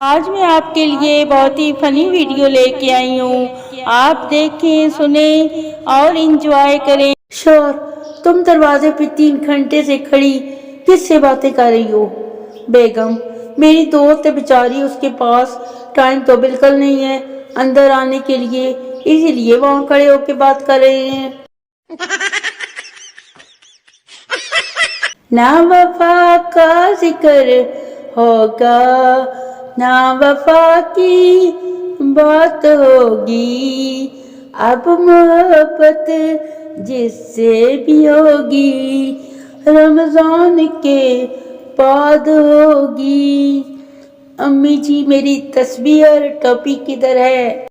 آج میں آپ کے لیے بہت ہی فنی ویڈیو لے کے آئی ہوں. آپ دیکھیں، سنیں اور انجوائے کریں. شور، تم دروازے پہ 3 گھنٹے سے کھڑی کس سے باتیں کر رہی ہو؟ بیگم، میری دوست ہے بیچاری، اس کے پاس ٹائم تو بالکل نہیں ہے اندر آنے کے لیے، اسی لیے وہاں کھڑے ہو کے بات کر رہے ہیں. نہ وفا کا ذکر ہوگا، نہ وفا کی بات ہوگی، اب محبت جس سے بھی ہوگی رمضان کے بعد ہوگی. امی جی، میری تسبیح اور ٹوپی کدھر ہے؟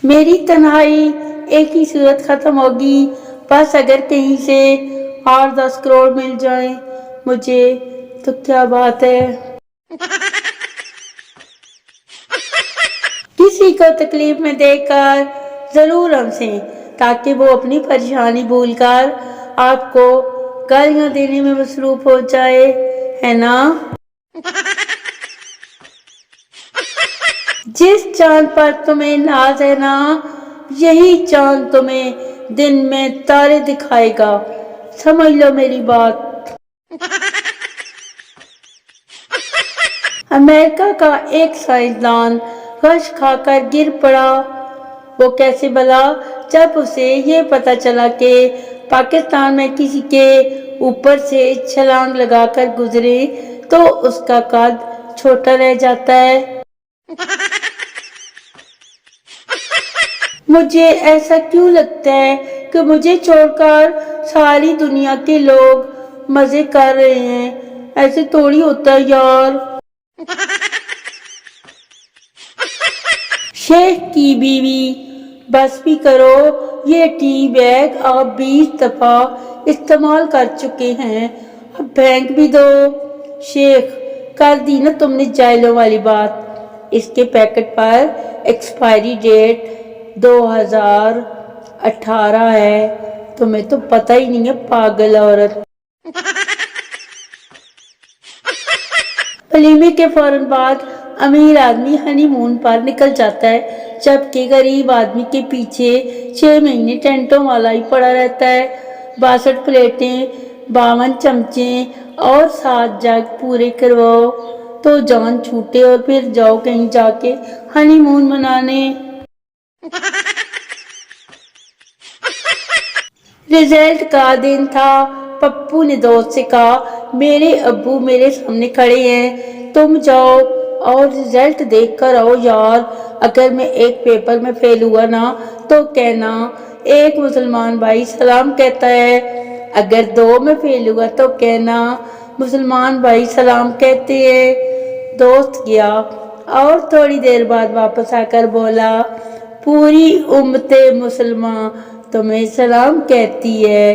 میری تنہائی ایک ہی صورت ختم ہوگی، بس اگر کہیں سے 8-10 کروڑ مل جائیں مجھے تو کیا بات ہے. کسی کو تکلیف میں دیکھ کر ضرور ہنسیں تاکہ وہ اپنی پریشانی بھول کر آپ کو گالیاں دینے میں مصروف ہو جائے، ہے نا؟ جس چاند پر تمہیں ناز ہے نا، یہی چاند تمہیں دن میں تارے دکھائے گا، سمجھ لو میری بات. امریکہ کا ایک سائنسدان غش کھا کر گر پڑا. وہ کیسے بھلا؟ جب اسے یہ پتا چلا کہ پاکستان میں کسی کے اوپر سے چھلانگ لگا کر گزرے تو اس کا قد چھوٹا رہ جاتا ہے. مجھے ایسا کیوں لگتا ہے کہ مجھے چھوڑ کر ساری دنیا کے لوگ مزے کر رہے ہیں؟ ایسے تھوڑی ہوتا ہے یار. شیخ کی بیوی، بس بھی کرو، یہ ٹی بیگ آپ 20 دفعہ استعمال کر چکے ہیں، اب پھینک بھی دو. شیخ، کر دی نا تم نے جائلوں والی بات، اس کے پیکٹ پر ایکسپائری ڈیٹ 2018 ہے، تمہیں تو پتہ ہی نہیں ہے پاگل عورت. ولیمے کے فوراً بعد امیر آدمی ہنی مون پر نکل جاتا ہے، جبکہ غریب آدمی کے پیچھے 6 مہینے ٹینٹوں والا ہی پڑا رہتا ہے. 62 پلیٹیں، 52 چمچے اور 7 جگ پورے کرواؤ تو جان چھوٹے اور پھر جاؤ کہیں جا کے ہنی مون منانے. رزلٹ کا دن تھا. پپو نے دوست سے کہا، میرے ابو میرے سامنے کھڑے ہیں، تم جاؤ اور رزلٹ دیکھ کر آؤ یار. اگر میں ایک پیپر میں فیل ہوا نا تو کہنا ایک مسلمان بھائی سلام کہتا ہے، اگر 2 میں فیل ہوا تو کہنا مسلمان بھائی سلام کہتے ہیں. دوست گیا اور تھوڑی دیر بعد واپس آ کر بولا، پوری امت مسلمہ تمہیں سلام کہتی ہے.